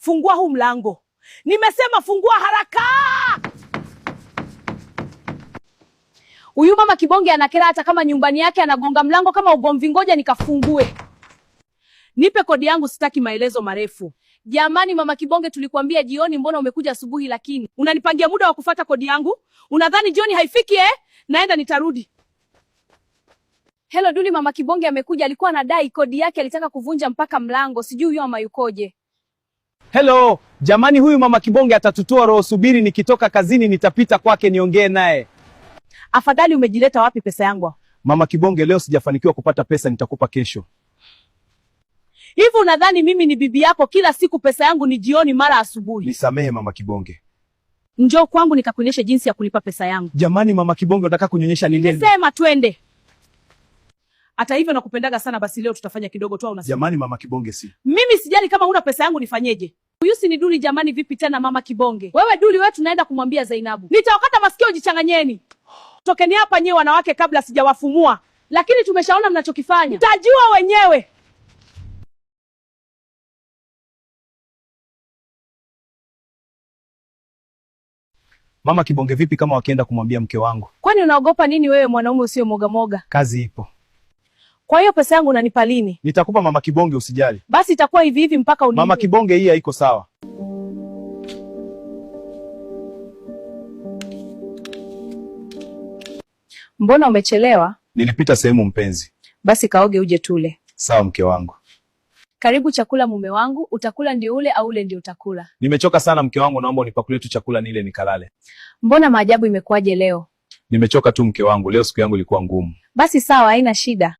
Fungua huu mlango. Nimesema fungua haraka. Huyu mama Kibonge anakera, hata kama nyumbani yake anagonga mlango kama ugomvi. Ngoja nikafungue. Nipe kodi yangu, sitaki maelezo marefu. Jamani mama Kibonge, tulikuambia jioni, mbona umekuja asubuhi? Lakini unanipangia muda wa kufuata kodi yangu. Unadhani jioni haifiki Naenda, nitarudi. Hello Duli, mama Kibonge amekuja, alikuwa anadai kodi yake, alitaka kuvunja mpaka mlango. Sijui huyo mama yukoje. Hello, jamani huyu mama Kibonge atatutoa roho, subiri nikitoka kazini nitapita kwake niongee naye. Afadhali umejileta wapi pesa yangu? Mama Kibonge, leo sijafanikiwa kupata pesa, nitakupa kesho. Hivi unadhani mimi ni bibi yako? Kila siku pesa yangu ni jioni mara asubuhi. Nisamehe mama Kibonge. Njoo kwangu nikakuonyesha jinsi ya kulipa pesa yangu. Jamani mama Kibonge, unataka kunionyesha nini? Nisema twende. Hata hivyo nakupendaga sana, basi leo tutafanya kidogo tu, unasema. Jamani mama Kibonge, si. Mimi sijali kama una pesa yangu, nifanyeje? Huyu si ni Duli jamani, vipi tena mama Kibonge? Wewe Duli, wewe tunaenda kumwambia Zainabu. Nitawakata masikio, jichanganyeni. Tokeni hapa nyewe wanawake kabla sijawafumua. Lakini tumeshaona mnachokifanya. Mtajua wenyewe. Mama Kibonge, vipi kama wakienda kumwambia mke wangu? Kwani unaogopa nini wewe, mwanaume usio moga moga? Kazi ipo. Kwa hiyo pesa yangu unanipa lini? Nitakupa mama Kibonge, usijali. Basi itakuwa hivi hivi mpaka unipe. Mama Kibonge, hii haiko sawa. Mbona umechelewa? Nilipita sehemu mpenzi. Basi kaoge uje tule. Sawa mke wangu. Karibu chakula mume wangu, utakula ndio ule au ule ndio utakula? Nimechoka sana mke wangu, naomba unipakulie tu chakula nile nikalale. Mbona maajabu, imekuwaje leo? Nimechoka tu mke wangu, leo siku yangu ilikuwa ngumu. Basi sawa, haina shida.